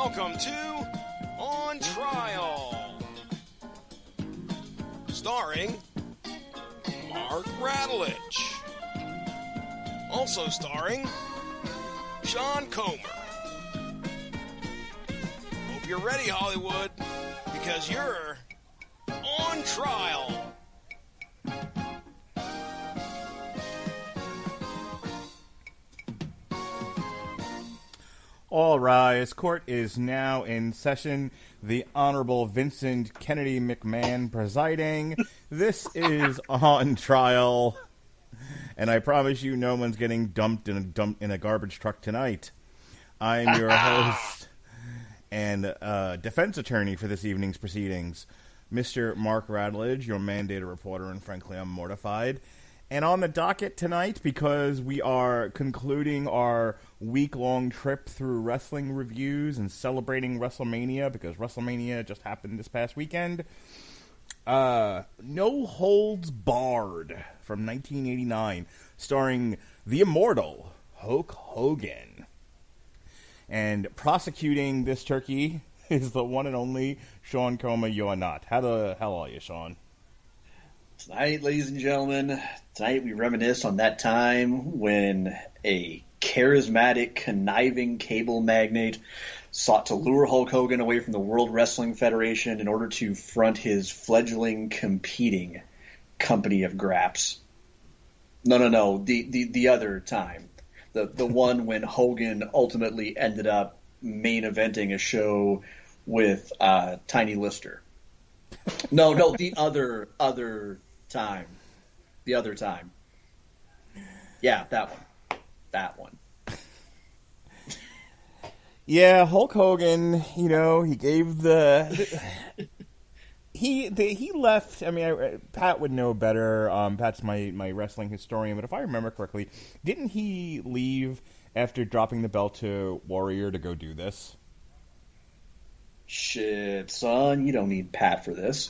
welcome to On Trial, starring Mark Radulich, also starring Sean Comer. Hope you're ready, Hollywood, because you're on trial. All rise. Court is now in session. The Honorable Vincent Kennedy McMahon presiding. This is On Trial. And I promise you no one's getting dumped in a garbage truck tonight. I'm your host and defense attorney for this evening's proceedings, Mr. Mark Radulich, your mandated reporter, and frankly, I'm mortified. And on the docket tonight, because we are concluding our week-long trip through wrestling reviews and celebrating Wrestlemania, because Wrestlemania just happened this past weekend, No Holds Barred from 1989, starring the immortal Hulk Hogan. And prosecuting this turkey is the one and only Sean Comer. You are not. How the hell are you, Sean? Tonight, ladies and gentlemen, tonight we reminisce on that time when a charismatic, conniving cable magnate sought to lure Hulk Hogan away from the World Wrestling Federation in order to front his fledgling competing company of graps. No, the other time. The one when Hogan ultimately ended up main eventing a show with Tiny Lister. No, the other time. The other time. Yeah, that one. Yeah, Hulk Hogan, he gave he left. I mean, Pat would know better. Pat's my wrestling historian, but if I remember correctly, didn't he leave after dropping the belt to Warrior to go do this? Shit, son, you don't need Pat for this.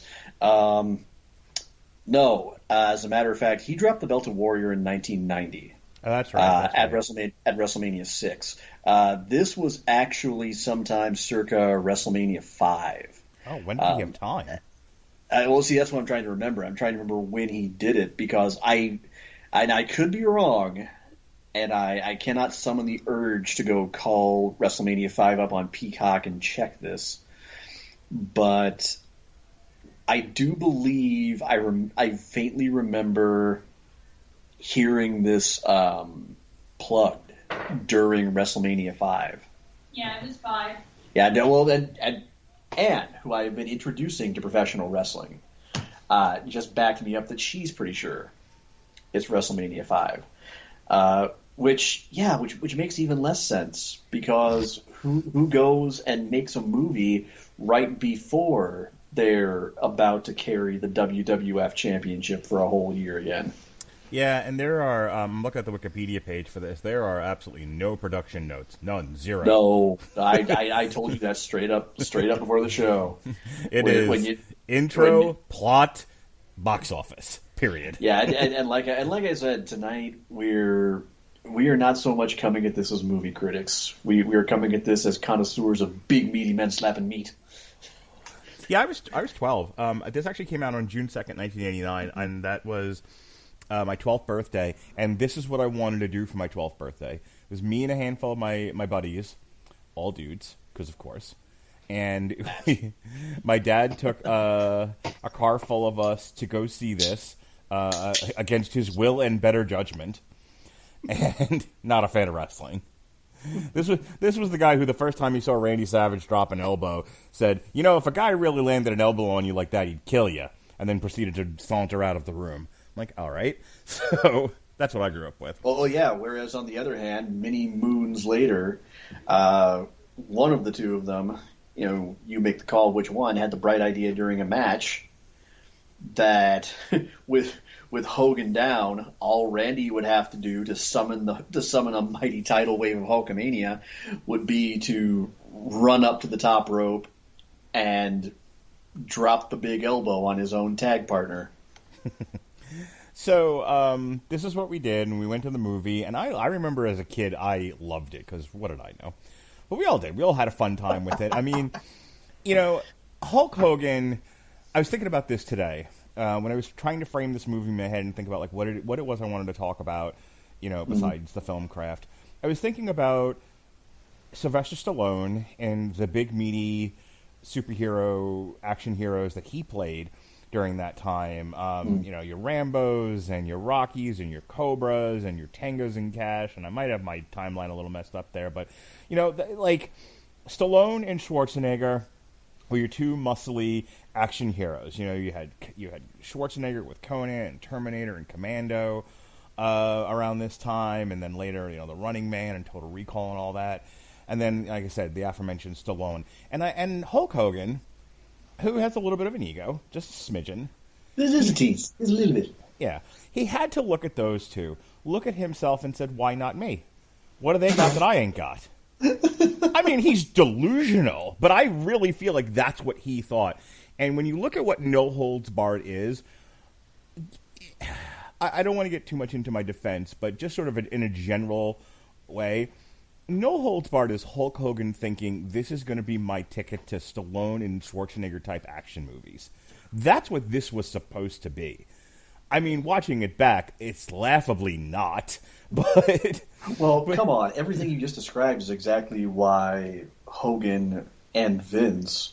No, as a matter of fact, he dropped the belt to Warrior in 1990. Oh, that's right. At WrestleMania 6. This was actually sometime circa WrestleMania 5. Oh, when did he have time? Well, see, that's what I'm trying to remember. I'm trying to remember when he did it, because I could be wrong, and I cannot summon the urge to go call WrestleMania 5 up on Peacock and check this. But I do believe I faintly remember hearing this plugged during WrestleMania 5. Yeah, it was 5. Yeah, well, and Anne, who I have been introducing to professional wrestling, just backed me up that she's pretty sure it's WrestleMania 5. Which makes even less sense, because who goes and makes a movie right before they're about to carry the WWF Championship for a whole year again? Yeah, and there are, I'm looking at the Wikipedia page for this, there are absolutely no production notes. None. Zero. No, I told you that straight up before the show. Intro, plot, box office, period. Yeah, and like I said, tonight we are not so much coming at this as movie critics. We are coming at this as connoisseurs of big, meaty men slapping meat. Yeah, I was 12. This actually came out on June 2nd, 1989, and that was my 12th birthday. And this is what I wanted to do for my 12th birthday. It was me and a handful of my buddies, all dudes, because of course. And my dad took a car full of us to go see this against his will and better judgment. And not a fan of wrestling. This was the guy who the first time he saw Randy Savage drop an elbow said, if a guy really landed an elbow on you like that, he'd kill you, and then proceeded to saunter out of the room. I'm like, all right. So that's what I grew up with. Well, yeah, whereas on the other hand, many moons later, one of the two of them, you make the call which one, had the bright idea during a match that with Hogan down, all Randy would have to do to summon a mighty tidal wave of Hulkamania would be to run up to the top rope and drop the big elbow on his own tag partner. So this is what we did, and we went to the movie, and I remember as a kid I loved it, because what did I know? But we all did. We all had a fun time with it. I mean, Hulk Hogan. I was thinking about this today when I was trying to frame this movie in my head and think about like what it was I wanted to talk about. Besides the film craft, I was thinking about Sylvester Stallone and the big meaty superhero action heroes that he played during that time. Your Rambos and your Rockies and your Cobras and your Tangos and Cash, and I might have my timeline a little messed up there, but like Stallone and Schwarzenegger were your two muscly action heroes. You had Schwarzenegger with Conan and Terminator and Commando around this time, and then later the Running Man and Total Recall and all that. And then, like I said, the aforementioned Stallone. And Hulk Hogan, who has a little bit of an ego, just a smidgen. There's a tease. There's a little bit. Yeah. He had to look at those two, look at himself and said, why not me? What do they got that I ain't got? I mean, he's delusional, but I really feel like that's what he thought. And when you look at what No Holds Barred is, I don't want to get too much into my defense, but just sort of in a general way, No Holds Barred is Hulk Hogan thinking this is going to be my ticket to Stallone and Schwarzenegger type action movies. That's what this was supposed to be. I mean, watching it back, it's laughably not. But come on, everything you just described is exactly why Hogan and Vince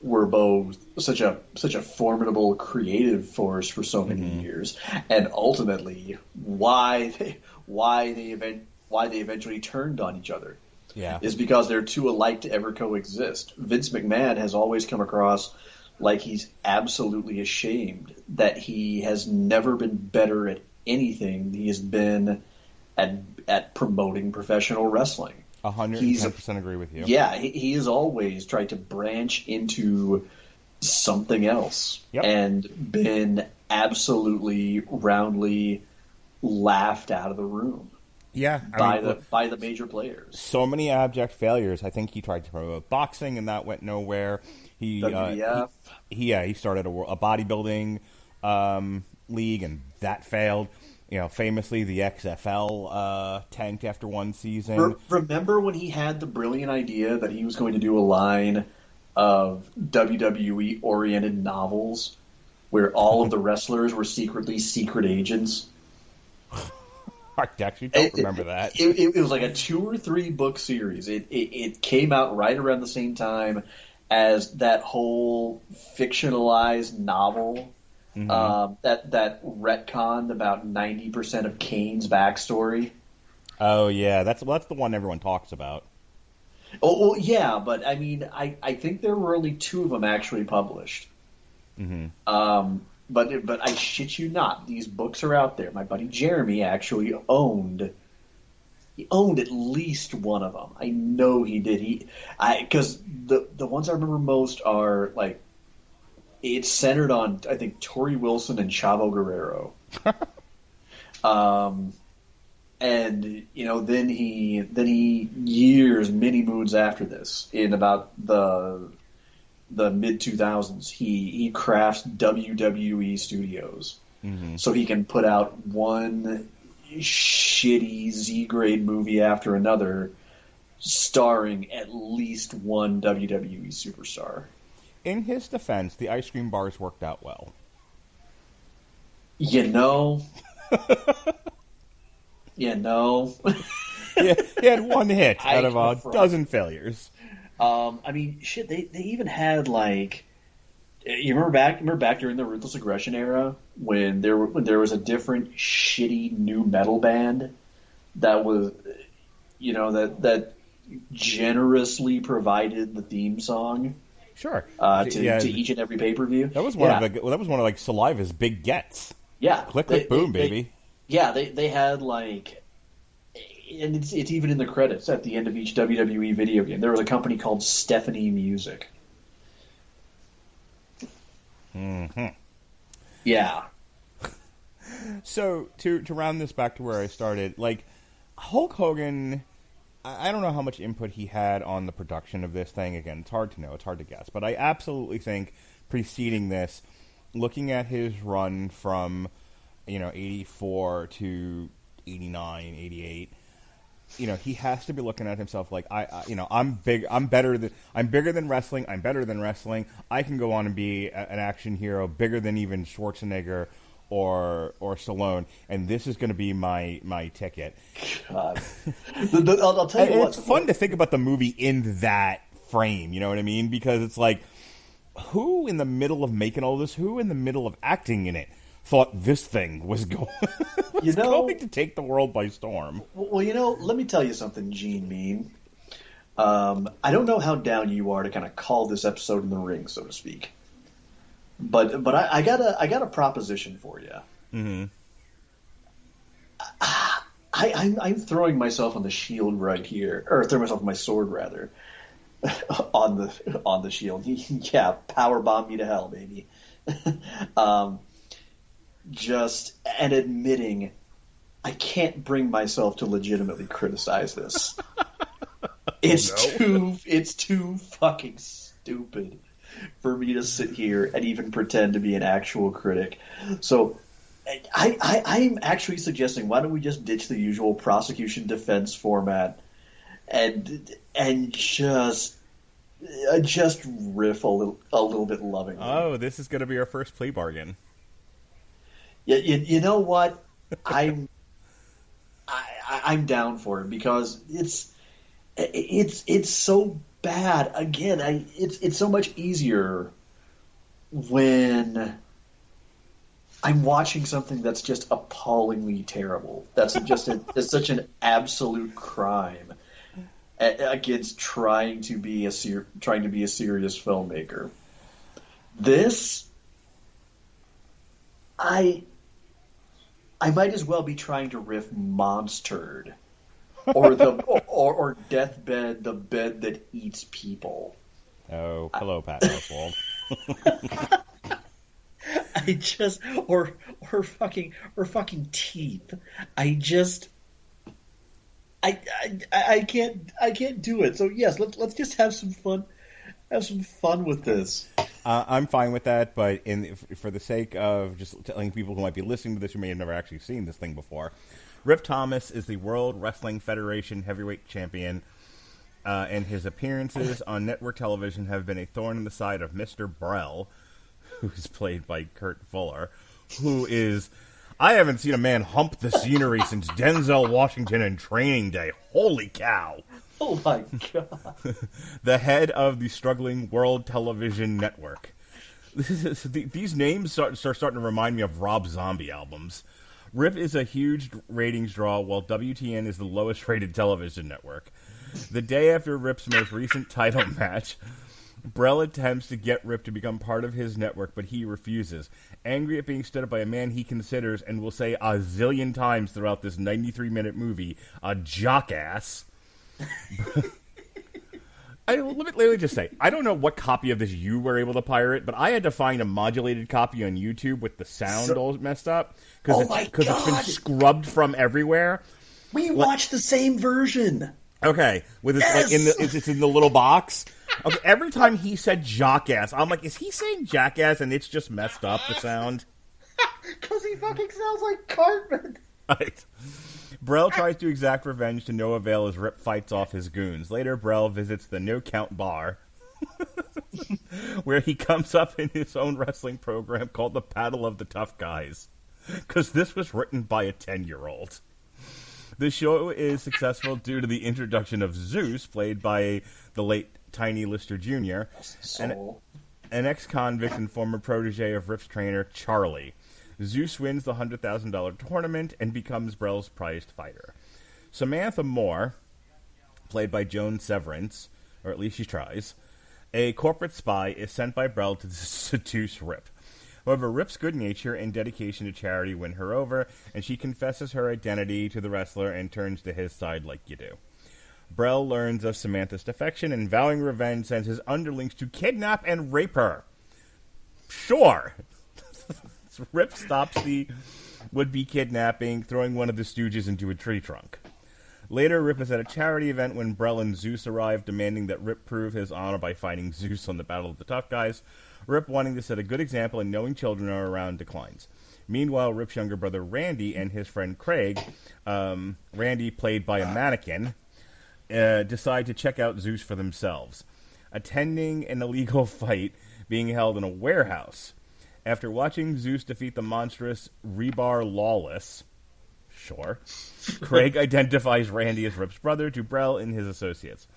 were both such a formidable creative force for so many years, and ultimately why they eventually turned on each other. Yeah, is because they're too alike to ever coexist. Vince McMahon has always come across like he's absolutely ashamed that he has never been better at anything he has been at promoting professional wrestling. 110% agree with you. Yeah, he has always tried to branch into something else and been absolutely roundly laughed out of the room. Yeah, by the major players. So many abject failures. I think he tried to promote boxing and that went nowhere. WWF. He started a bodybuilding league and that failed. Famously, the XFL tanked after one season. Remember when he had the brilliant idea that he was going to do a line of WWE-oriented novels where all of the wrestlers were secretly secret agents? I actually don't remember that. It was like a 2 or 3 book series. It came out right around the same time as that whole fictionalized novel. That retconned about 90% of Kane's backstory. Oh yeah, that's the one everyone talks about. Oh well, yeah, but I mean, I think there were only 2 of them actually published. But I shit you not, these books are out there. My buddy Jeremy actually owned at least one of them. I know he did. Because the ones I remember most are like. It's centered on, I think, Torrie Wilson and Chavo Guerrero. And then he years, many moons after this, in about the mid 2000s, he crafts WWE Studios, so he can put out one shitty Z grade movie after another, starring at least one WWE superstar. In his defense, the ice cream bars worked out well. He had one hit out of a dozen failures. I mean, shit. They even had like, you remember back during the Ruthless Aggression era when there was a different shitty new metal band that was, that generously provided the theme song. Sure. To each and every pay-per-view. That was one of like Saliva's big gets. Yeah. Click, boom, baby. They had like, and it's even in the credits at the end of each WWE video game. There was a company called Stephanie Music. Yeah. So to round this back to where I started, like Hulk Hogan, I don't know how much input he had on the production of this thing. Again, it's hard to know. It's hard to guess. But I absolutely think preceding this, looking at his run from, 84 to 89, 88, he has to be looking at himself like I'm big, I'm bigger than wrestling. I'm better than wrestling. I can go on and be an action hero bigger than even Schwarzenegger or Stallone, and this is going to be my ticket. God. I'll tell you what. It's fun to think about the movie in that frame. You know what I mean? Because it's like, who in the middle of making all this, who in the middle of acting in it, thought this thing was going to take the world by storm? Well, let me tell you something, Gene Mean. I don't know how down you are to kind of call this episode in the ring, so to speak. But I got a proposition for you. Mm-hmm. I'm throwing myself on the shield right here, or throwing myself on my sword rather, on the shield. Yeah, power bomb me to hell, baby. And admitting I can't bring myself to legitimately criticize this. It's too fucking stupid for me to sit here and even pretend to be an actual critic. So I'm actually suggesting, why don't we just ditch the usual prosecution defense format and just riff a little bit lovingly. Oh, this is going to be our first plea bargain. Yeah, you know what? I'm down for it because it's so bad. Again, it's so much easier when I'm watching something that's just appallingly terrible. That's it's such an absolute crime against trying to be a serious filmmaker. This, I might as well be trying to riff Monstered or or Deathbed, the bed that eats people. Oh, hello, Pat Oswalt. or fucking Teeth. I can't do it. So yes, let's just have some fun. Have some fun with this. I'm fine with that, but for the sake of just telling people who might be listening to this who may have never actually seen this thing before, Rip Thomas is the World Wrestling Federation heavyweight champion, and his appearances on network television have been a thorn in the side of Mr. Brell, who is played by Kurt Fuller, who is... I haven't seen a man hump the scenery since Denzel Washington in Training Day. Holy cow! Oh my god! The head of the struggling World Television Network. These names start starting to remind me of Rob Zombie albums. Rip is a huge ratings draw, while WTN is the lowest rated television network. The day after Rip's most recent title match, Brell attempts to get Rip to become part of his network, but he refuses. Angry at being stood up by a man he considers, and will say a zillion times throughout this 93-minute movie, a jockass. Let me just say, I don't know what copy of this you were able to pirate, but I had to find a modulated copy on YouTube with the sound all messed up because it's been scrubbed from everywhere. We watched the same version. Okay, with it's in the little box. Okay, every time he said jockass, I'm like, is he saying jackass and it's just messed up, the sound? Because he fucking sounds like Cartman. Right. Brell tries to exact revenge to no avail as Rip fights off his goons. Later, Brell visits the No Count Bar, where he comes up in his own wrestling program called the Battle of the Tough Guys, because this was written by a 10-year-old. The show is successful due to the introduction of Zeus, played by the late Tiny Lister Jr., an ex-convict and former protege of Rip's trainer, Charlie. Zeus wins the $100,000 tournament and becomes Brell's prized fighter. Samantha Moore, played by Joan Severance, or at least she tries, a corporate spy, is sent by Brell to seduce Rip. However, Rip's good nature and dedication to charity win her over, and she confesses her identity to the wrestler and turns to his side like you do. Brell learns of Samantha's defection and, vowing revenge, sends his underlings to kidnap and rape her. Sure. Rip stops the would-be kidnapping, throwing one of the stooges into a tree trunk. Later, Rip is at a charity event when Brel and Zeus arrive, demanding that Rip prove his honor by fighting Zeus on the Battle of the Tough Guys. Rip, wanting to set a good example and knowing children are around, declines. Meanwhile, Rip's younger brother Randy and his friend Craig, Randy played by a mannequin, decide to check out Zeus for themselves, attending an illegal fight being held in a warehouse. After watching Zeus defeat the monstrous Rebar Lawless, sure, Craig identifies Randy as Rip's brother to Brel and his associates.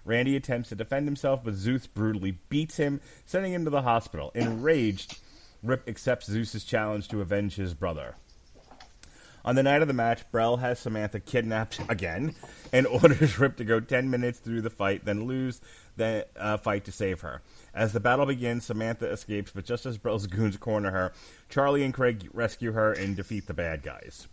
Randy attempts to defend himself, but Zeus brutally beats him, sending him to the hospital. Enraged, Rip accepts Zeus's challenge to avenge his brother. On the night of the match, Brel has Samantha kidnapped again and orders Rip to go 10 minutes through the fight, then lose the fight to save her. As the battle begins, Samantha escapes, but just as Brel's goons corner her, Charlie and Craig rescue her and defeat the bad guys.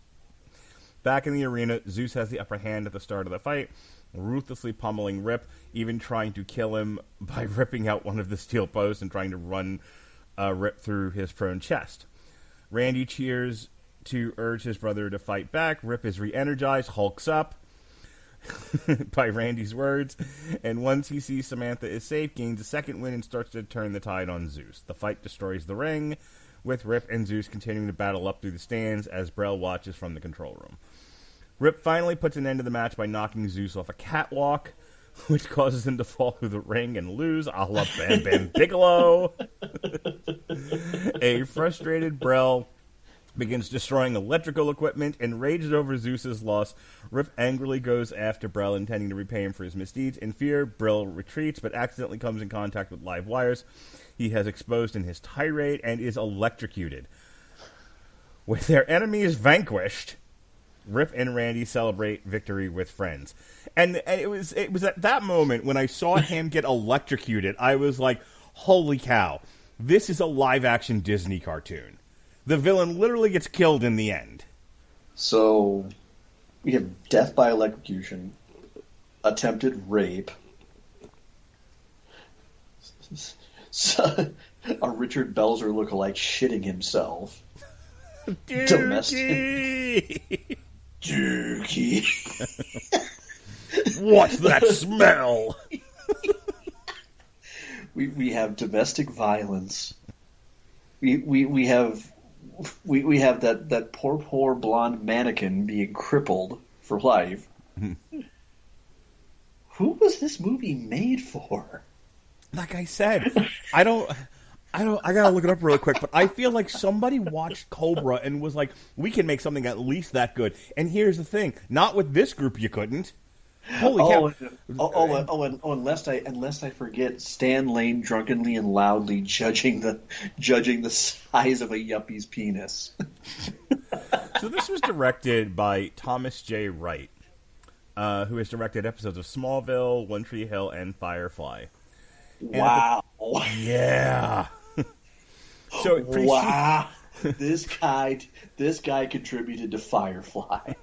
Back in the arena, Zeus has the upper hand at the start of the fight, ruthlessly pummeling Rip, even trying to kill him by ripping out one of the steel posts and trying to run Rip through his prone chest. Randy cheers to urge his brother to fight back. Rip is re-energized, hulks up by Randy's words, and once he sees Samantha is safe, gains a second win and starts to turn the tide on Zeus. The fight destroys the ring, with Rip and Zeus continuing to battle up through the stands as Brel watches from the control room. Rip finally puts an end to the match by knocking Zeus off a catwalk, which causes him to fall through the ring and lose, a la Bam Bam Bigelow. A frustrated Brel begins destroying electrical equipment. Enraged over Zeus's loss, Rip angrily goes after Brel, intending to repay him for his misdeeds. In fear, Brel retreats, but accidentally comes in contact with live wires he has exposed in his tirade and is electrocuted. With their enemies vanquished, Rip and Randy celebrate victory with friends. And it was at that moment when I saw him get electrocuted, I was like, holy cow, this is a live-action Disney cartoon. The villain literally gets killed in the end. So, we have death by electrocution, attempted rape, a Richard Belzer lookalike shitting himself, domestic... Dookie. What's that smell? we have domestic violence. We have that poor blonde mannequin being crippled for life. Who was this movie made for? Like I said, I gotta look it up really quick, but I feel like somebody watched Cobra and was like, we can make something at least that good. And here's the thing, not with this group you couldn't. Holy cow. Unless I forget Stan Lane drunkenly and loudly judging the size of a yuppie's penis. So this was directed by Thomas J. Wright, who has directed episodes of Smallville, One Tree Hill, and Firefly. Wow. Yeah. So wow. This guy contributed to Firefly.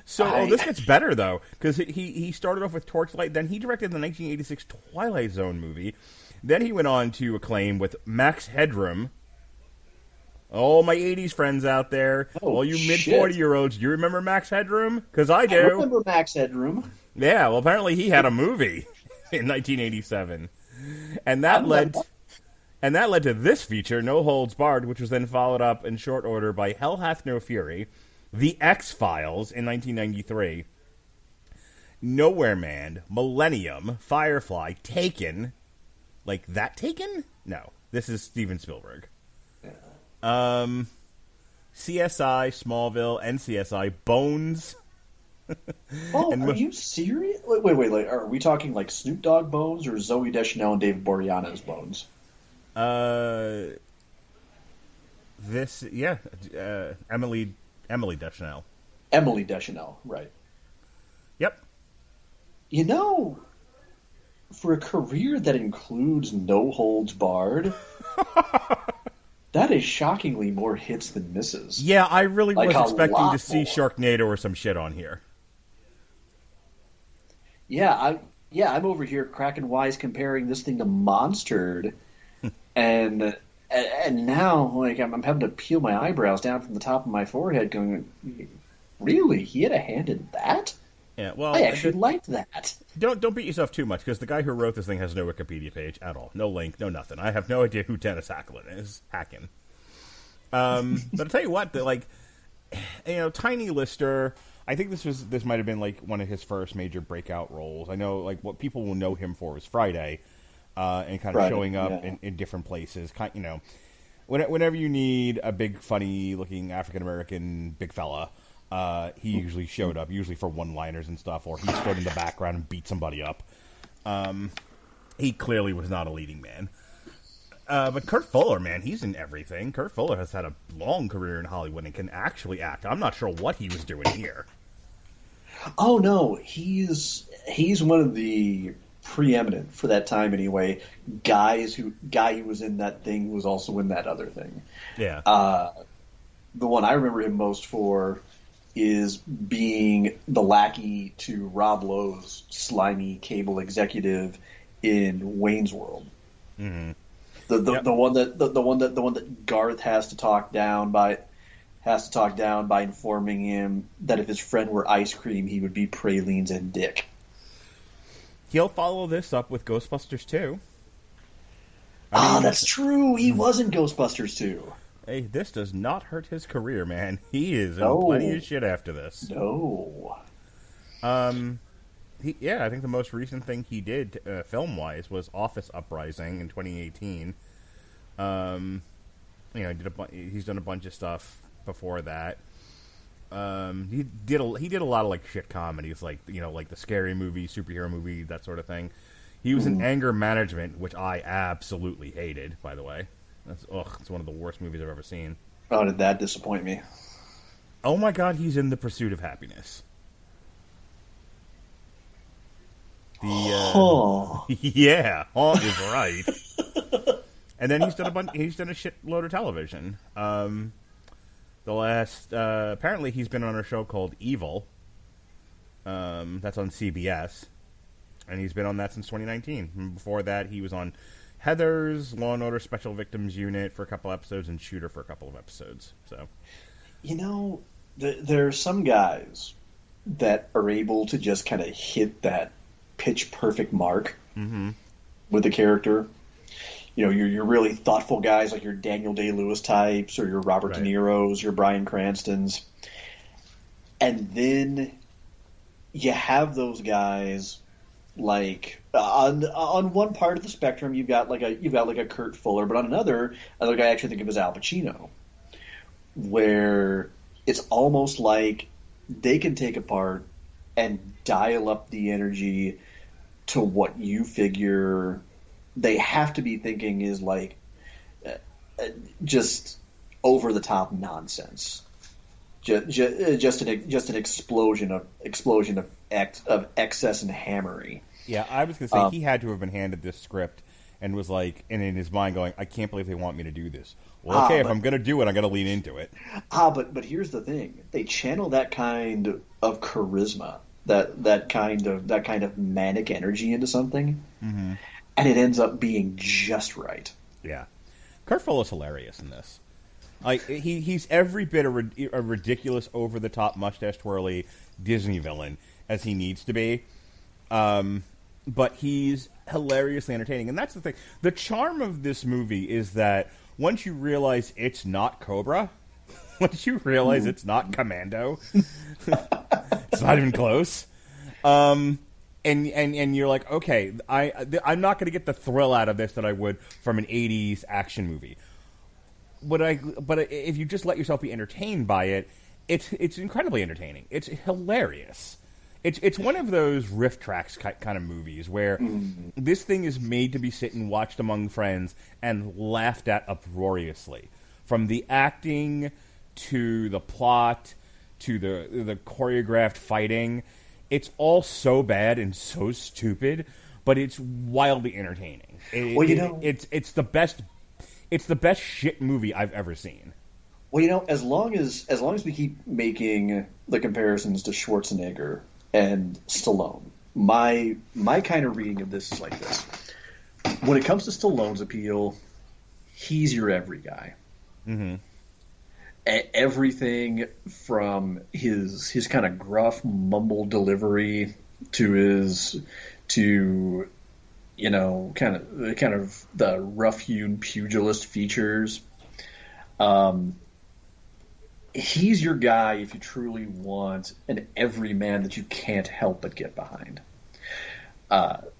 So this gets better though, because he started off with Torchlight, then he directed the 1986 Twilight Zone movie, then he went on to acclaim with Max Headroom. Oh, my 80s friends out there, all you mid-40-year-olds, do you remember Max Headroom? Because I do. I remember Max Headroom. Yeah, well, apparently he had a movie in 1987. And that led to this feature, No Holds Barred, which was then followed up in short order by Hell Hath No Fury, The X-Files in 1993, Nowhere Man, Millennium, Firefly, Taken. Like that Taken? No, this is Steven Spielberg. CSI, Smallville, NCSI, Bones. Oh, are you serious? Wait. Are we talking like Snoop Dogg Bones or Zooey Deschanel and David Boreanaz's Bones? Emily Deschanel. Emily Deschanel, right. Yep. You know, for a career that includes No Holds Barred, that is shockingly more hits than misses. Yeah, I really was expecting to see Sharknado or some shit on here. Yeah, I'm over here cracking wise comparing this thing to Monstered, and now like I'm having to peel my eyebrows down from the top of my forehead, going, "Really? He had a hand in that?" Yeah, well, I actually liked that. Don't beat yourself too much, because the guy who wrote this thing has no Wikipedia page at all. No link, no nothing. I have no idea who Dennis Hacklin is. Hackin. But I'll tell you what, Tiny Lister, I think this might have been like one of his first major breakout roles. I know like what people will know him for is Friday, and kind of showing up in different places. Whenever you need a big, funny-looking African-American big fella, he usually showed up, usually for one-liners and stuff, or he stood in the background and beat somebody up. He clearly was not a leading man. But Kurt Fuller, man, he's in everything. Kurt Fuller has had a long career in Hollywood and can actually act. I'm not sure what he was doing here. Oh, no, he's one of the preeminent, for that time anyway, guy who was in that thing who was also in that other thing. Yeah. The one I remember him most for is being the lackey to Rob Lowe's slimy cable executive in Wayne's World. Mm-hmm. The one that Garth has to talk down by informing him that if his friend were ice cream, he would be pralines and dick. He'll follow this up with Ghostbusters 2. That's true. He was in Ghostbusters 2. Hey, this does not hurt his career, man. He is in plenty of shit after this. No. I think the most recent thing he did film-wise was Office Uprising in 2018. He's done a bunch of stuff before that. He did a lot of like shit comedies, like like the Scary Movie, superhero movie, that sort of thing. He was in Anger Management, which I absolutely hated, by the way. It's one of the worst movies I've ever seen. Oh, did that disappoint me? Oh my God, he's in The Pursuit of Happiness. Yeah, is right. And then he's done a shitload of television. Apparently he's been on a show called Evil. That's on CBS. And he's been on that since 2019. And before that, he was on Heathers, Law & Order Special Victims Unit for a couple episodes, and Shooter for a couple of episodes. So, there are some guys that are able to just kind of hit that pitch-perfect mark with the character. Your really thoughtful guys like your Daniel Day-Lewis types or your Robert De Niro's, your Bryan Cranstons. And then you have those guys like on one part of the spectrum you've got like a Kurt Fuller, but on another guy I actually think of as Al Pacino, where it's almost like they can take a part and dial up the energy to what you figure they have to be thinking is like just over the top nonsense, just an explosion of excess and hammery. Yeah, I was going to say he had to have been handed this script and was like, and in his mind going, I can't believe they want me to do this. Well, okay, if I'm going to do it, I'm going to lean into it. But here's the thing: they channel that kind of charisma, that kind of manic energy into something, and it ends up being just right. Yeah, Kurt Fuller's hilarious in this. Like he's every bit a ridiculous, over the top, mustache twirly Disney villain as he needs to be. But he's hilariously entertaining, and that's the thing. The charm of this movie is that once you realize it's not Cobra, once you realize it's not Commando, it's not even close. And you're like, okay, I'm not going to get the thrill out of this that I would from an '80s action movie. But if you just let yourself be entertained by it, it's incredibly entertaining. It's hilarious. It's one of those riff tracks kind of movies where this thing is made to be sitting watched among friends and laughed at uproariously. From the acting to the plot to the choreographed fighting, it's all so bad and so stupid, but it's wildly entertaining. It's the best shit movie I've ever seen. Well, as long as we keep making the comparisons to Schwarzenegger and Stallone, my kind of reading of this is like this. When it comes to Stallone's appeal, he's your every guy. Mm-hmm. everything from his kind of gruff mumble delivery to kind of the rough-hewn pugilist features. He's your guy if you truly want an everyman that you can't help but get behind.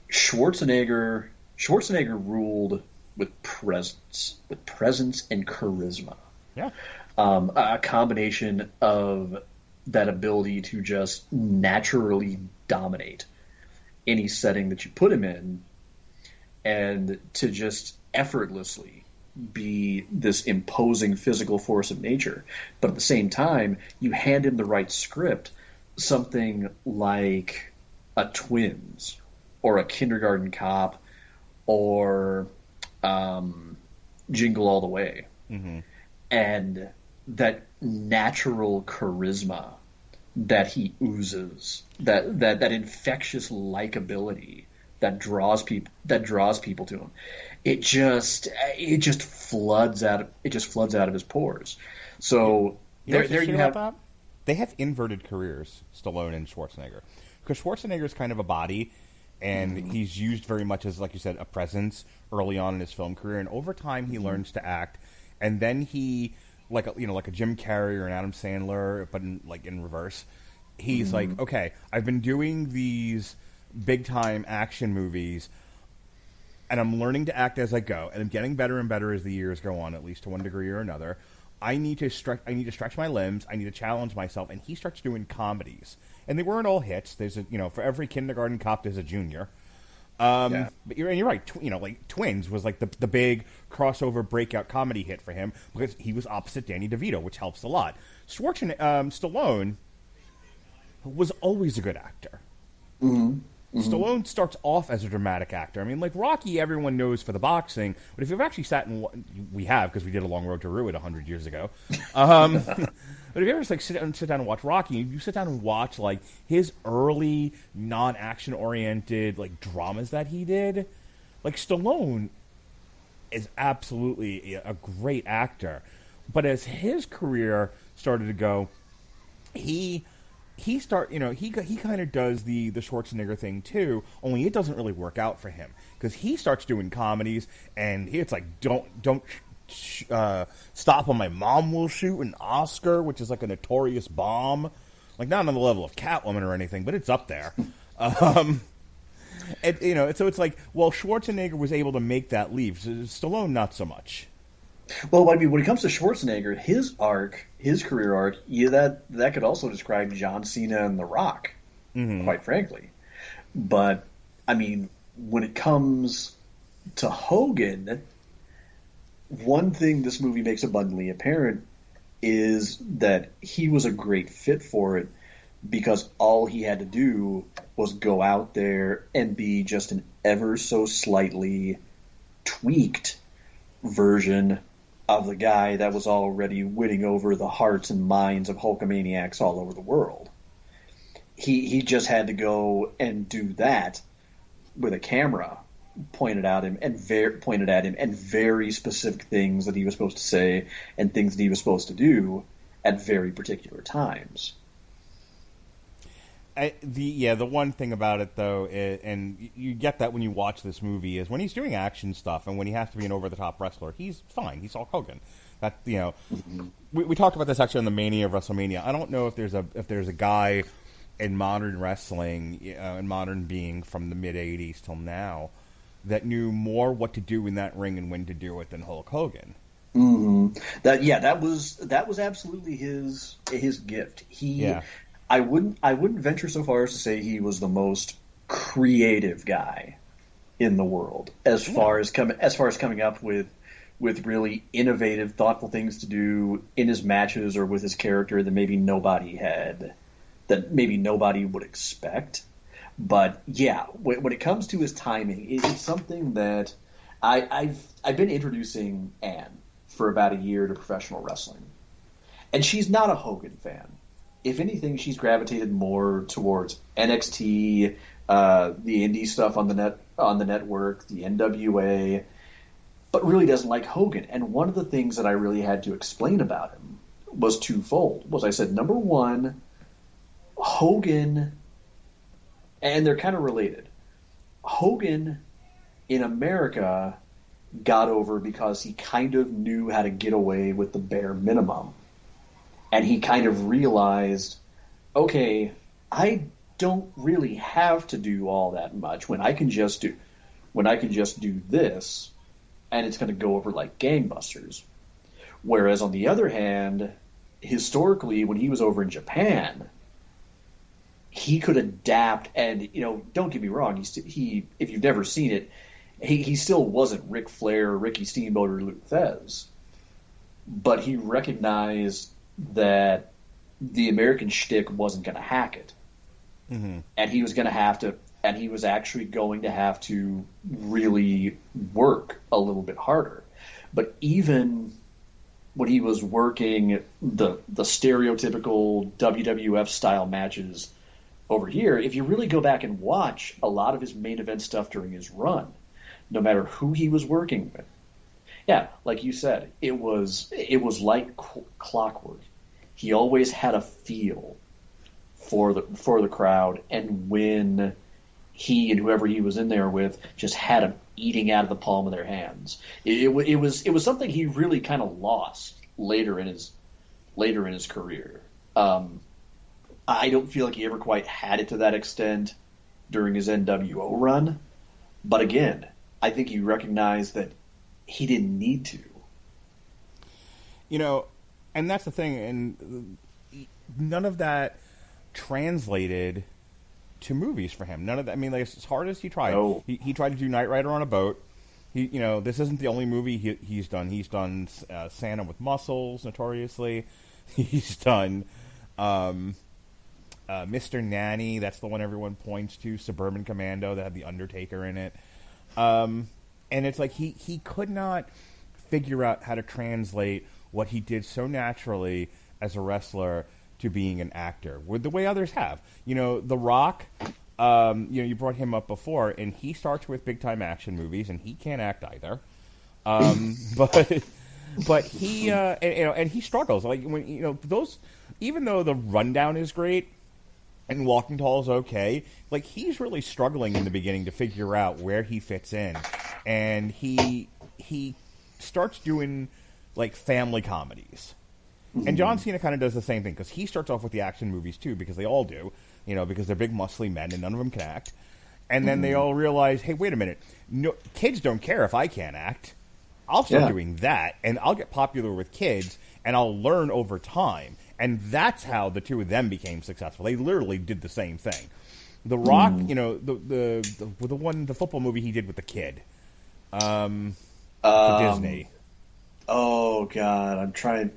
Schwarzenegger ruled with presence and charisma. Yeah. A combination of that ability to just naturally dominate any setting that you put him in, and to just effortlessly be this imposing physical force of nature. But at the same time, you hand him the right script, something like a Twins or a Kindergarten Cop or Jingle All the Way. Mm-hmm. And that natural charisma that he oozes, that infectious likability that draws people to him, it just floods out of his pores. So there you have that? They have inverted careers, Stallone and Schwarzenegger, because Schwarzenegger's kind of a body, and he's used very much as, like you said, a presence early on in his film career, and over time he learns to act, and then he, like a Jim Carrey or an Adam Sandler, but in reverse, he's like, okay, I've been doing these big time action movies, and I'm learning to act as I go, and I'm getting better and better as the years go on, at least to one degree or another. I need to stretch my limbs. I need to challenge myself. And he starts doing comedies, and they weren't all hits. There's for every Kindergarten Cop, there's a Junior. But you're right. Like Twins was like the big crossover breakout comedy hit for him because he was opposite Danny DeVito, which helps a lot. Stallone was always a good actor. Mm-hmm. Stallone starts off as a dramatic actor. I mean, like Rocky, everyone knows for the boxing, but if you've actually sat and we have, because we did A Long Road to Ruin 100 years ago. But if you ever sit down and watch Rocky, you sit down and watch like his early non-action oriented like dramas that he did. Like Stallone is absolutely a great actor, but as his career started to go, he kind of does the Schwarzenegger thing too, only it doesn't really work out for him because he starts doing comedies and it's like don't stop when my mom will shoot an Oscar, which is like a notorious bomb, like not on the level of Catwoman or anything, but it's up there. So it's like, well, Schwarzenegger was able to make that leap. Stallone, not so much. Well, I mean, when it comes to Schwarzenegger, his career arc, that could also describe John Cena and The Rock, quite frankly. But, I mean, when it comes to Hogan, one thing this movie makes abundantly apparent is that he was a great fit for it because all he had to do was go out there and be just an ever so slightly tweaked version of the guy that was already winning over the hearts and minds of Hulkamaniacs all over the world. He just had to go and do that with a camera pointed at him and very specific things that he was supposed to say and things that he was supposed to do at very particular times. The one thing about it though, and you get that when you watch this movie, is when he's doing action stuff and when he has to be an over-the-top wrestler, he's fine. He's Hulk Hogan. That we talked about this actually on the Mania of Wrestlemania. I don't know if there's a guy in modern wrestling, in modern being from the mid '80s till now, that knew more what to do in that ring and when to do it than Hulk Hogan. Mm-hmm. That was absolutely his gift. I wouldn't venture so far as to say he was the most creative guy in the world as far as coming up with really innovative, thoughtful things to do in his matches or with his character that maybe nobody would expect. But yeah, when it comes to his timing, it's something that I've been introducing Anne for about a year to professional wrestling, and she's not a Hogan fan. If anything, she's gravitated more towards NXT, the indie stuff on the network, the NWA, but really doesn't like Hogan. And one of the things that I really had to explain about him was twofold. Was I said, number one, Hogan, and they're kind of related. Hogan in America got over because he kind of knew how to get away with the bare minimum. And he kind of realized, okay, I don't really have to do all that much when I can just do this, and it's going to go over like gangbusters. Whereas on the other hand, historically, when he was over in Japan, he could adapt, and don't get me wrong, he if you've never seen it, he still wasn't Ric Flair, Ricky Steamboat, or Lou Thesz, but he recognized that the American shtick wasn't going to hack it, and he was going to have to, and he was actually going to have to really work a little bit harder. But even when he was working the stereotypical WWF style matches over here, if you really go back and watch a lot of his main event stuff during his run, no matter who he was working with, yeah, like you said, it was like clockwork. He always had a feel for the crowd, and when he and whoever he was in there with just had him eating out of the palm of their hands, it was something he really kind of lost later in his career. I don't feel like he ever quite had it to that extent during his NWO run, but again, I think he recognized that he didn't need to. And that's the thing, and none of that translated to movies for him. None of that. I mean, like, as hard as he tried, he tried to do Knight Rider on a boat. This isn't the only movie he's done. He's done Santa with Muscles, notoriously. He's done Mr. Nanny. That's the one everyone points to. Suburban Commando that had the Undertaker in it. And it's like he could not figure out how to translate what he did so naturally as a wrestler to being an actor, with the way others have. The Rock, you brought him up before, and he starts with big-time action movies, and he can't act either. But he, and he struggles. Like, when, those, even though the rundown is great, and Walking Tall is okay, like, he's really struggling in the beginning to figure out where he fits in. And he starts doing, like, family comedies. And John Cena kind of does the same thing, because he starts off with the action movies, too, because they all do, because they're big, muscly men, and none of them can act. And then they all realize, hey, wait a minute, no, kids don't care if I can't act. I'll start doing that, and I'll get popular with kids, and I'll learn over time. And that's how the two of them became successful. They literally did the same thing. The Rock, the football movie he did with the kid, for Disney. Oh God, I'm trying.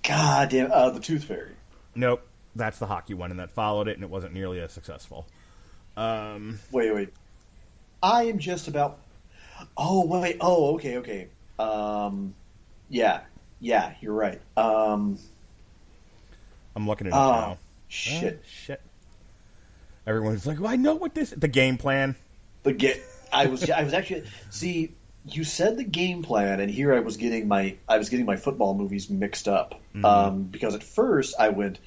God damn, the Tooth Fairy. Nope, that's the hockey one, and that followed it, and it wasn't nearly as successful. Wait. I am just about. Oh wait. Oh, okay. Yeah, you're right. I'm looking at it now. Shit. Everyone's like, well, I know what this. The game plan. I was actually see. You said the game plan, and here I was getting my football movies mixed up. Because at first I went,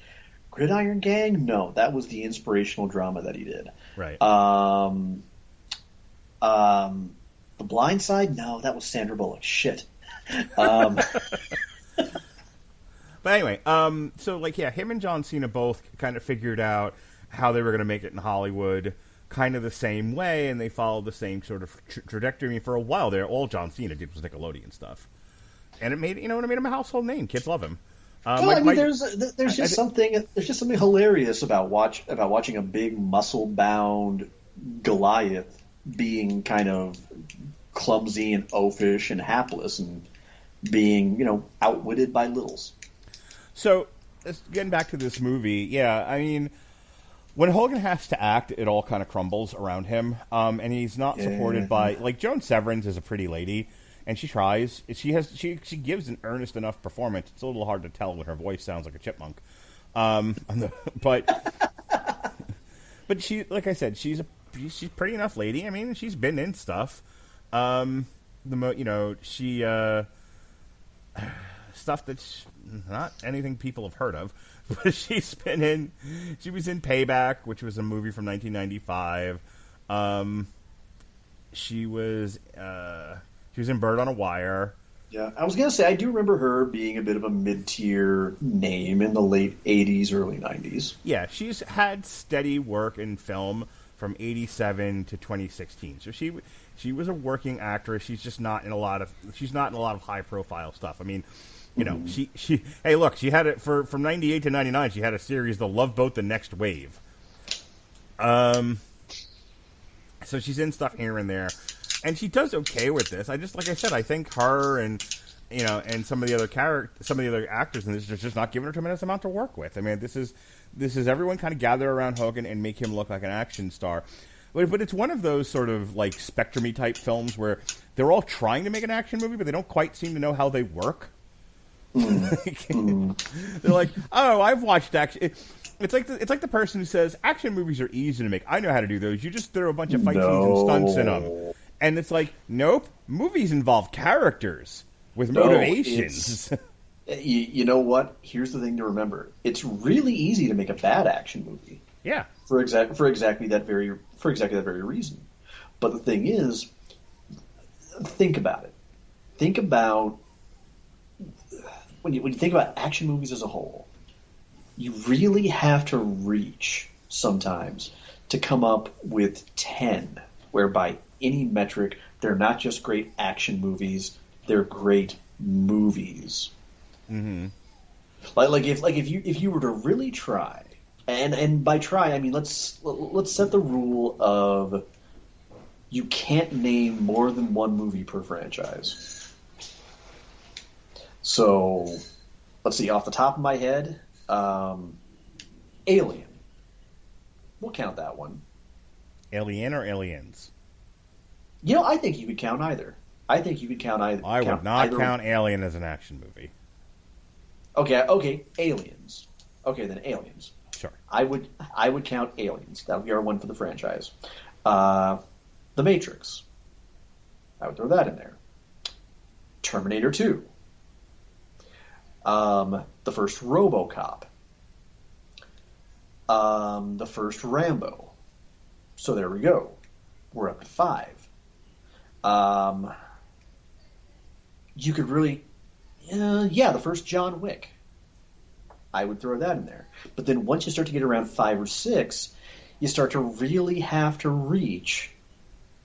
Gridiron Gang? No, that was the inspirational drama that he did. Right. The Blind Side? No, that was Sandra Bullock. Shit. But anyway, so like, yeah, him and John Cena both kind of figured out how they were going to make it in Hollywood, kind of the same way, and they followed the same sort of trajectory. I mean, for a while there, all John Cena did was Nickelodeon stuff, and it made him a household name. Kids love him. There's just something hilarious about watching a big muscle bound Goliath being kind of clumsy and oafish and hapless and being outwitted by littles. So getting back to this movie, yeah, I mean, when Hogan has to act, it all kind of crumbles around him, and he's not supported by, like, Joan Severance is a pretty lady, and she tries. She gives an earnest enough performance. It's a little hard to tell when her voice sounds like a chipmunk, but she, like I said, she's a pretty enough lady. I mean, she's been in stuff. stuff that's not anything people have heard of. But she was in Payback, which was a movie from 1995. She was in Bird on a Wire. Yeah, I was going to say, I do remember her being a bit of a mid-tier name in the late 80s, early 90s. Yeah, she's had steady work in film from 87 to 2016. So she was a working actress. She's just not in a lot of high-profile stuff. I mean, you know, hey, look, she had it from 98 to 99. She had a series, The Love Boat: The Next Wave. So she's in stuff here and there, and she does okay with this. Like I said, I think her and some of the other actors in this are just not giving her a tremendous amount to work with. I mean, this is everyone kind of gather around Hogan and make him look like an action star. But it's one of those sort of like Spectrum-y type films where they're all trying to make an action movie, but they don't quite seem to know how they work. They're like, oh, I've watched action. It's like the person who says action movies are easy to make. I know how to do those. You just throw a bunch of fight scenes and stunts in them, and it's like, nope. Movies involve characters with motivations. You know what? Here's the thing to remember: it's really easy to make a bad action movie. Yeah. For exactly that very reason. But the thing is, think about it. Think about when you think about action movies as a whole, you really have to reach sometimes to come up with 10, whereby any metric, they're not just great action movies, they're great movies. Mm-hmm. Like if you were to really try, and by try I mean let's set the rule of you can't name more than one movie per franchise. So, let's see, off the top of my head, Alien. We'll count that one. Alien or Aliens? You know, I think you could count either. I would not count Alien as an action movie. Okay, Aliens. Okay, then Aliens. Sure. I would count Aliens. That would be our one for the franchise. The Matrix. I would throw that in there. Terminator 2. The first RoboCop. The first Rambo. So there we go. We're up to 5. You could really... the first John Wick. I would throw that in there. But then once you start to get around 5 or 6, you start to really have to reach.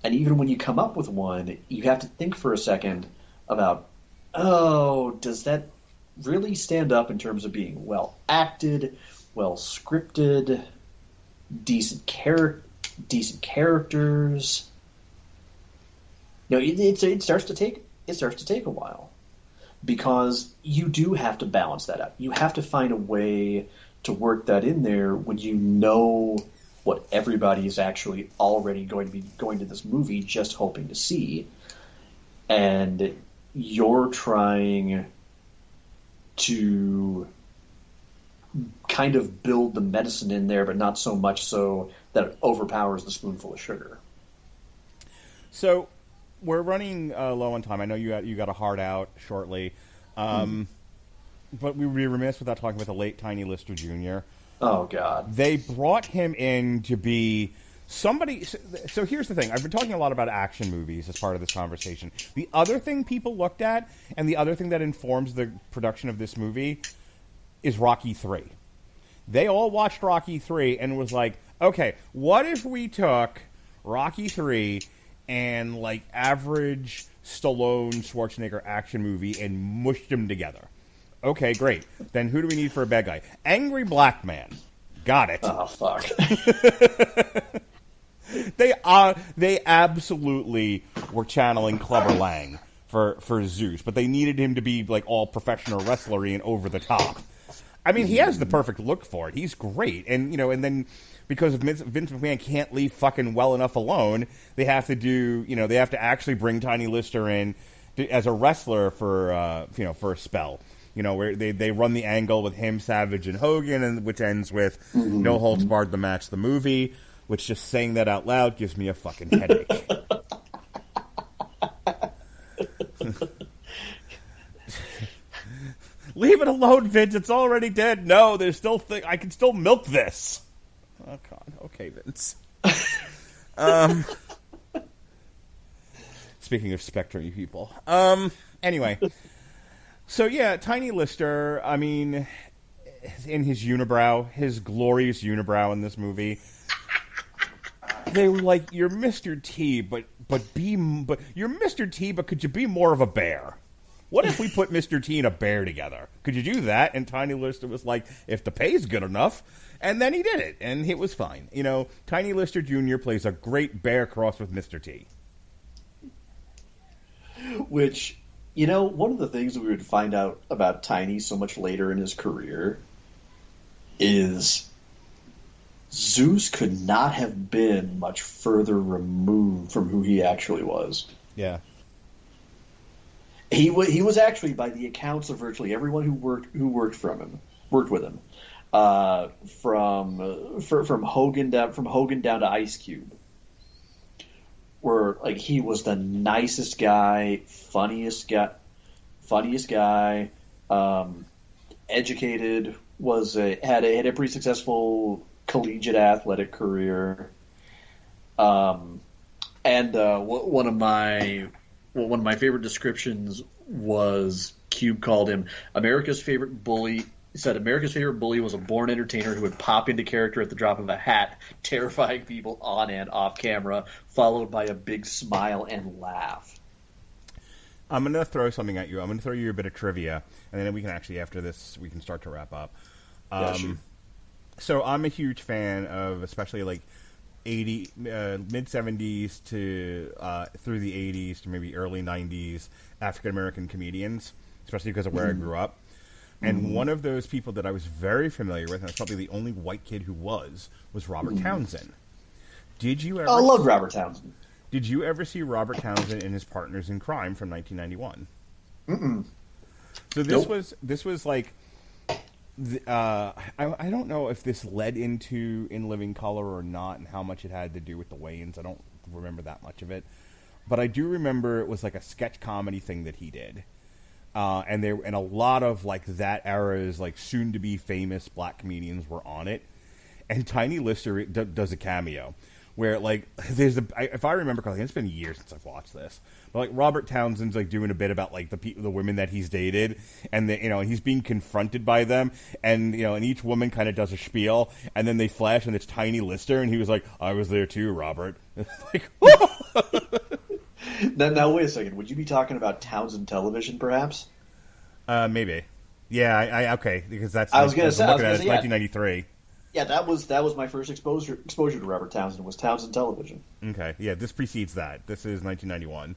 And even when you come up with one, you have to think for a second about, does that really stand up in terms of being well acted, well scripted, decent characters? It starts to take a while, because you do have to balance that out. You have to find a way to work that in there when you know what everybody is actually already going to be going to this movie just hoping to see, and you're trying to kind of build the medicine in there, but not so much so that it overpowers the spoonful of sugar. So we're running low on time. I know you got a hard out shortly, but we would be remiss without talking about the late Tiny Lister Jr. Oh, God. They brought him in to be somebody... So here's the thing. I've been talking a lot about action movies as part of this conversation. The other thing people looked at, and the other thing that informs the production of this movie, is Rocky III. They all watched Rocky III and was like, okay, what if we took Rocky III and, like, average Stallone, Schwarzenegger action movie and mushed them together? Okay, great. Then who do we need for a bad guy? Angry Black Man. Got it. Oh, fuck. They absolutely were channeling Clubber Lang for Zeus, but they needed him to be like all professional wrestlery and over the top. I mean, he has the perfect look for it. He's great, and and then because Vince McMahon can't leave fucking well enough alone, they have to actually bring Tiny Lister in as a wrestler for a spell. Where they run the angle with him, Savage, and Hogan, and which ends with No Holds Barred, the match, the movie, which just saying that out loud gives me a fucking headache. Leave it alone, Vince. It's already dead. No, there's still I can still milk this. Oh God. Okay, Vince. Speaking of spectre people. Anyway. So yeah, Tiny Lister, I mean, in his unibrow, his glorious unibrow in this movie, they were like, "You're Mr. T, but you're Mr. T, but could you be more of a bear? What if we put Mr. T and a bear together? Could you do that?" And Tiny Lister was like, "If the pay's good enough." And then he did it, and it was fine. You know, Tiny Lister Jr. plays a great bear cross with Mr. T. Which, you know, one of the things that we would find out about Tiny so much later in his career is Zeus could not have been much further removed from who he actually was. Yeah. He was actually, by the accounts of virtually everyone who worked with him, from Hogan down to Ice Cube, where like he was the nicest guy, funniest guy, educated, had a pretty successful collegiate athletic career, and one of my favorite descriptions was Cube called him America's favorite bully. He said America's favorite bully was a born entertainer who would pop into character at the drop of a hat, terrifying people on and off camera, followed by a big smile and laugh. I'm going to throw something at you. I'm going to throw you a bit of trivia, and then we can actually, after this, we can start to wrap up. Sure. So I'm a huge fan of, especially like mid-70s to through the 80s to maybe early 90s African-American comedians, especially because of where I grew up. And one of those people that I was very familiar with, and I was probably the only white kid who was Robert Townsend. Did you ever? I love Robert Townsend. Did you ever see Robert Townsend and his Partners in Crime from 1991? Mm-mm. So this was like, I don't know if this led into In Living Color or not, and how much it had to do with the Wayans. I don't remember that much of it, but I do remember it was like a sketch comedy thing that he did. And a lot of like that era's like soon to be famous black comedians were on it, and Tiny Lister does a cameo where like if I remember correctly, it's been years since I've watched this, but like Robert Townsend's like doing a bit about like the women that he's dated, and he's being confronted by them, and and each woman kind of does a spiel, and then they flash and it's Tiny Lister, and he was like, "I was there too, Robert." Like, Now, wait a second. Would you be talking about Townsend Television, perhaps? Maybe. Yeah, I okay, because that's. I was going to say, it's 1993. Yeah, that was my first exposure to Robert Townsend, was Townsend Television. Okay, yeah, this precedes that. This is 1991.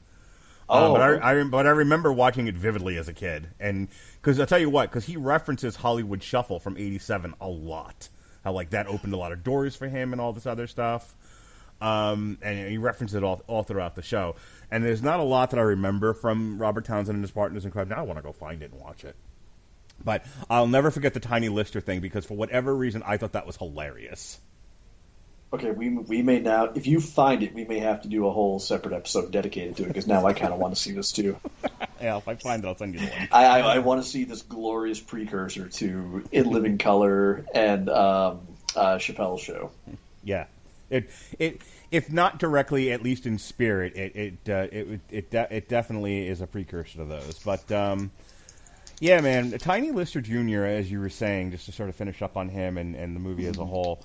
Oh, but I remember watching it vividly as a kid, and because I'll tell you what, because he references Hollywood Shuffle from '87 a lot. How like that opened a lot of doors for him and all this other stuff. And he references it all throughout the show. And there's not a lot that I remember from Robert Townsend and his Partners in Crime. Now I want to go find it and watch it. But I'll never forget the Tiny Lister thing, because for whatever reason I thought that was hilarious. Okay, we may now, if you find it, we may have to do a whole separate episode dedicated to it, because now I kind of want to see this too. Yeah, if I find it, I'll send you the link. I want to see this glorious precursor to In Living Color and Chappelle's Show. Yeah. It if not directly, at least in spirit, it definitely is a precursor to those. But yeah, man, Tiny Lister Jr., as you were saying, just to sort of finish up on him and the movie as a whole,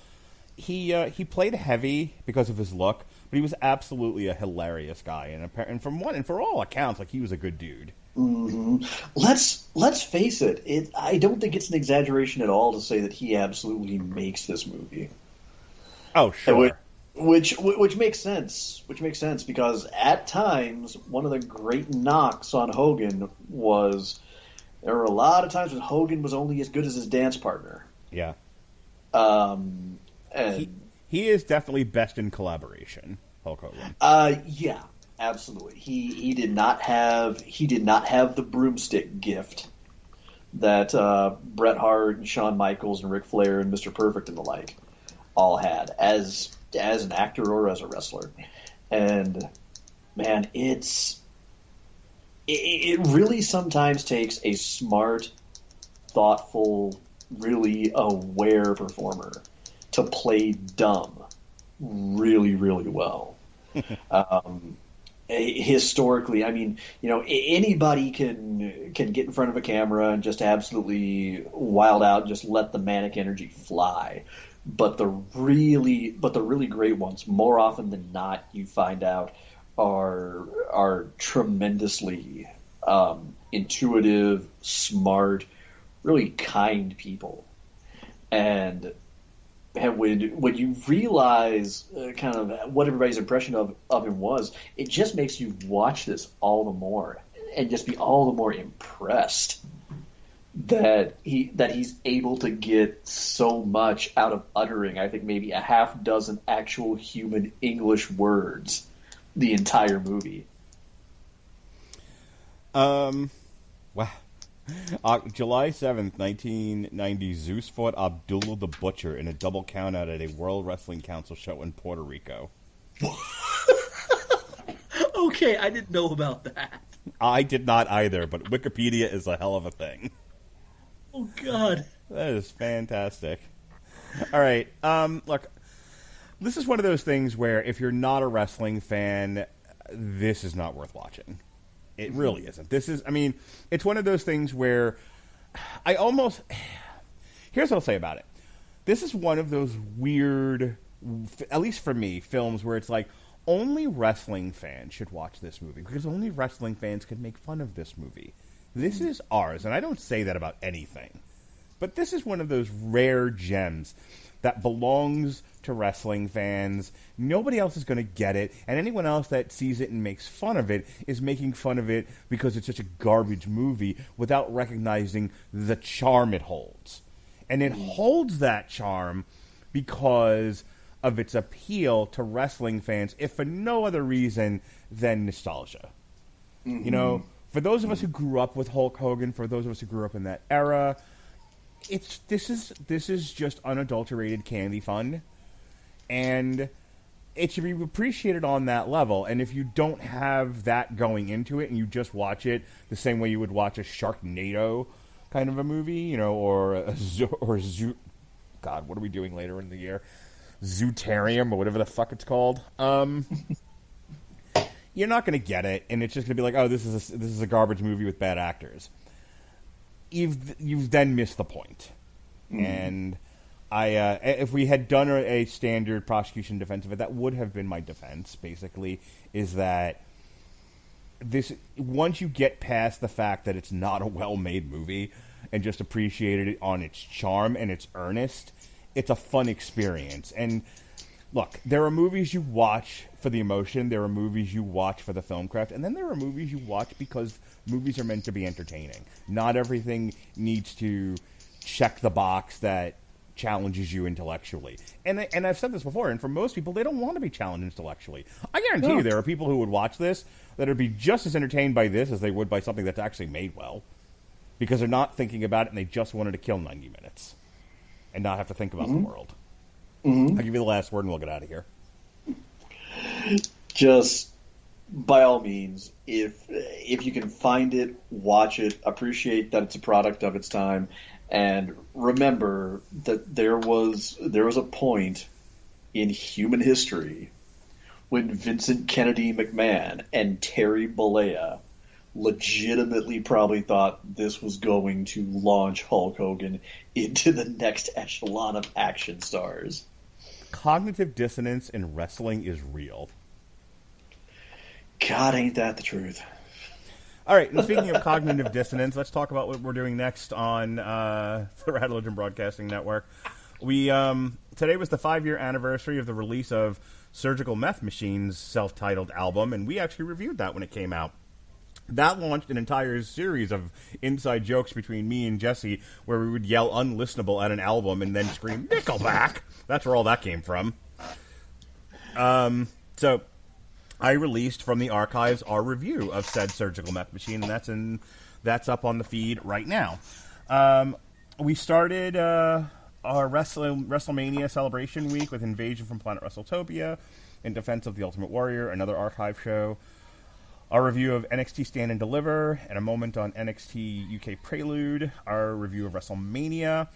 he played heavy because of his look, but he was absolutely a hilarious guy, and for all accounts, like, he was a good dude. Mm-hmm. Let's face it. I don't think it's an exaggeration at all to say that he absolutely makes this movie. Oh, sure. Which makes sense. Which makes sense, because at times one of the great knocks on Hogan was there were a lot of times when Hogan was only as good as his dance partner. Yeah. And he is definitely best in collaboration, Hulk Hogan. Yeah, absolutely. He did not have the broomstick gift that Bret Hart and Shawn Michaels and Ric Flair and Mr. Perfect and the like all had as an actor or as a wrestler. And man, it really sometimes takes a smart thoughtful, really aware performer to play dumb really, really well. Historically, I mean, anybody can get in front of a camera and just absolutely wild out, and just let the manic energy fly. But the really great ones, more often than not, you find out are tremendously intuitive, smart, really kind people. And when you realize kind of what everybody's impression of him was, it just makes you watch this all the more and just be all the more impressed that he's able to get so much out of uttering, I think, maybe a half dozen actual human English words the entire movie. Wow. July 7th, 1990, Zeus fought Abdullah the Butcher in a double countout at a World Wrestling Council show in Puerto Rico. Okay, I didn't know about that. I did not either, but Wikipedia is a hell of a thing. Oh, God. That is fantastic. All right. Look, this is one of those things where if you're not a wrestling fan, this is not worth watching. It really isn't. It's one of those things where here's what I'll say about it. This is one of those weird, at least for me, films where it's like, only wrestling fans should watch this movie because only wrestling fans can make fun of this movie. This is ours, and I don't say that about anything. But this is one of those rare gems that belongs to wrestling fans. Nobody else is going to get it, and anyone else that sees it and makes fun of it is making fun of it because it's such a garbage movie without recognizing the charm it holds. And it holds that charm because of its appeal to wrestling fans, if for no other reason than nostalgia. Mm-hmm. You know, for those of us who grew up with Hulk Hogan, for those of us who grew up in that era, this is just unadulterated candy fun, and it should be appreciated on that level. And if you don't have that going into it, and you just watch it the same way you would watch a Sharknado kind of a movie, or God, what are we doing later in the year? Zootarium or whatever the fuck it's called. You're not going to get it, and it's just going to be like, oh, this is a garbage movie with bad actors. You've then missed the point. Mm. And if we had done a standard prosecution defense of it, that would have been my defense. Basically, is that once you get past the fact that it's not a well-made movie and just appreciated it on its charm and its earnest, it's a fun experience. And look, there are movies you watch for the emotion, there are movies you watch for the film craft, and then there are movies you watch because movies are meant to be entertaining. Not everything needs to check the box that challenges you intellectually. And I've said this before, and for most people, they don't want to be challenged intellectually. I guarantee you there are people who would watch this that would be just as entertained by this as they would by something that's actually made well. Because they're not thinking about it, and they just wanted to kill 90 minutes. And not have to think about the world. Mm-hmm. I'll give you the last word and we'll get out of here. Just, by all means, if you can find it, watch it, appreciate that it's a product of its time, and remember that there was a point in human history when Vincent Kennedy McMahon and Terry Bollea legitimately probably thought this was going to launch Hulk Hogan into the next echelon of action stars. Cognitive dissonance in wrestling is real. God, ain't that the truth. All right, and speaking of cognitive dissonance, let's talk about what we're doing next on the Radulich and Broadcasting Network. Today was the 5-year anniversary of the release of Surgical Meth Machine's self-titled album, and we actually reviewed that when it came out. That launched an entire series of inside jokes between me and Jesse where we would yell unlistenable at an album and then scream, Nickelback! That's where all that came from. So I released from the archives our review of said Surgical Meth Machine, and that's up on the feed right now. We started our Wrestlemania celebration week with Invasion from Planet WrestleTopia, In Defense of the Ultimate Warrior, another archive show. our review of NXT Stand and Deliver, and a moment on NXT UK Prelude, our review of WrestleMania.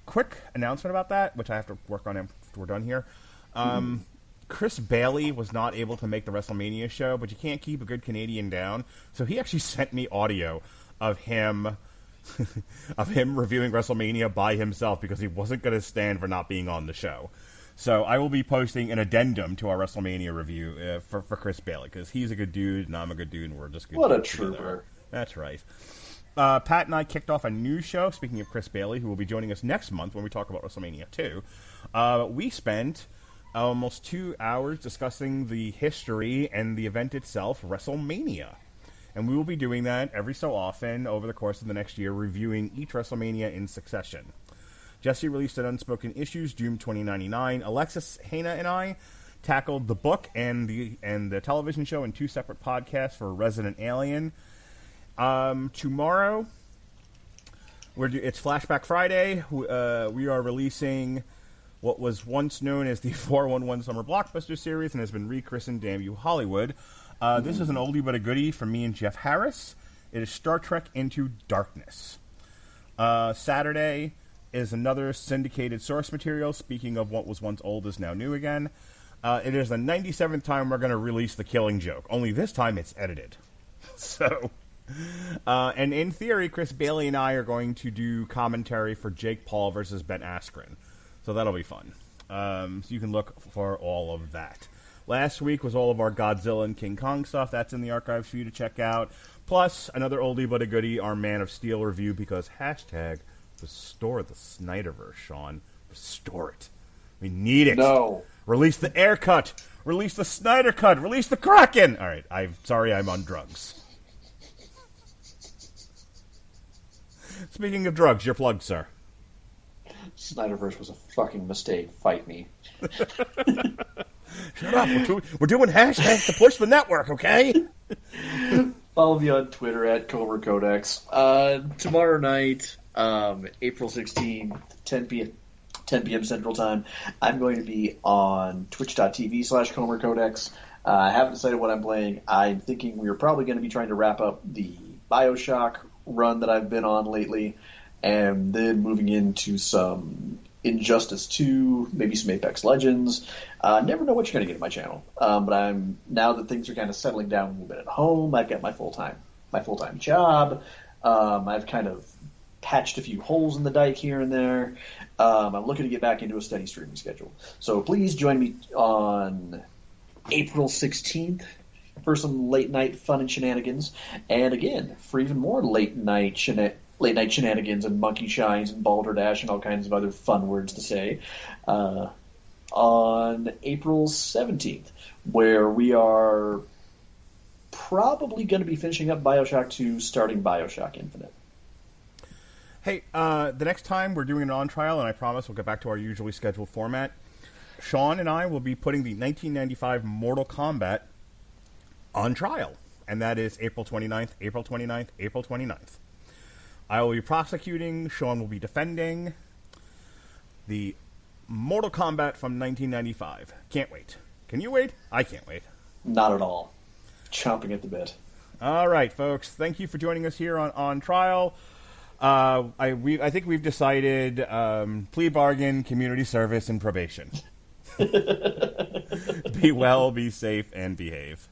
Quick announcement about that, which I have to work on after we're done here. Chris Bailey was not able to make the WrestleMania show, but you can't keep a good Canadian down. So he actually sent me audio of him reviewing WrestleMania by himself because he wasn't going to stand for not being on the show. So I will be posting an addendum to our WrestleMania review for Chris Bailey because he's a good dude and I'm a good dude and we're just good. What a trooper! Together. That's right. Pat and I kicked off a new show. Speaking of Chris Bailey, who will be joining us next month when we talk about WrestleMania 2, we spent almost 2 hours discussing the history and the event itself, WrestleMania. And we will be doing that every so often over the course of the next year, reviewing each WrestleMania in succession. Jesse released an Unspoken Issues, Doom 2099. Alexis, Hana, and I tackled the book and the television show in 2 separate podcasts for Resident Alien. Tomorrow, it's Flashback Friday. We are releasing what was once known as the 411 Summer Blockbuster Series and has been rechristened Damn You Hollywood. This is an oldie but a goodie from me and Jeff Harris. It is Star Trek Into Darkness. Saturday is another syndicated source material. Speaking of what was once old is now new again. It is the 97th time we're going to release The Killing Joke. Only this time it's edited. So, and in theory, Chris Bailey and I are going to do commentary for Jake Paul versus Ben Askren. So that'll be fun. So you can look for all of that. Last week was all of our Godzilla and King Kong stuff. That's in the archives for you to check out. Plus, another oldie but a goodie, our Man of Steel review, because hashtag restore the Snyderverse, Sean. Restore it. We need it. No. Release the air cut. Release the Snyder cut. Release the Kraken. All right. I'm sorry I'm on drugs. Speaking of drugs, your plug, sir. Snyderverse was a fucking mistake. Fight me. Shut up. We're doing hashtags to push the network, okay? Follow me on Twitter at Comer Codex. Tomorrow night, April 16, 10 p.m. Central Time, I'm going to be on twitch.tv/Comer Codex. I haven't decided what I'm playing. I'm thinking we're probably going to be trying to wrap up the BioShock run that I've been on lately, and then moving into some Injustice 2, maybe some Apex Legends. Never know what you're going to get in my channel. But I'm now that things are kind of settling down a little bit at home. I've got my full-time job. I've kind of patched a few holes in the dike here and there. I'm looking to get back into a steady streaming schedule. So please join me on April 16th for some late night fun and shenanigans, and again for even more late night shenanigans and monkey shines and balderdash and all kinds of other fun words to say on April 17th, where we are probably going to be finishing up BioShock 2, starting BioShock Infinite. Hey, the next time we're doing an on trial, and I promise we'll get back to our usually scheduled format, Sean and I will be putting the 1995 Mortal Kombat on trial, and that is April 29th, April 29th, April 29th. I will be prosecuting, Sean will be defending the Mortal Kombat from 1995. Can't wait. Can you wait? I can't wait. Not at all. Chomping at the bit. All right, folks. Thank you for joining us here on trial. I think we've decided plea bargain, community service, and probation. Be well, be safe, and behave.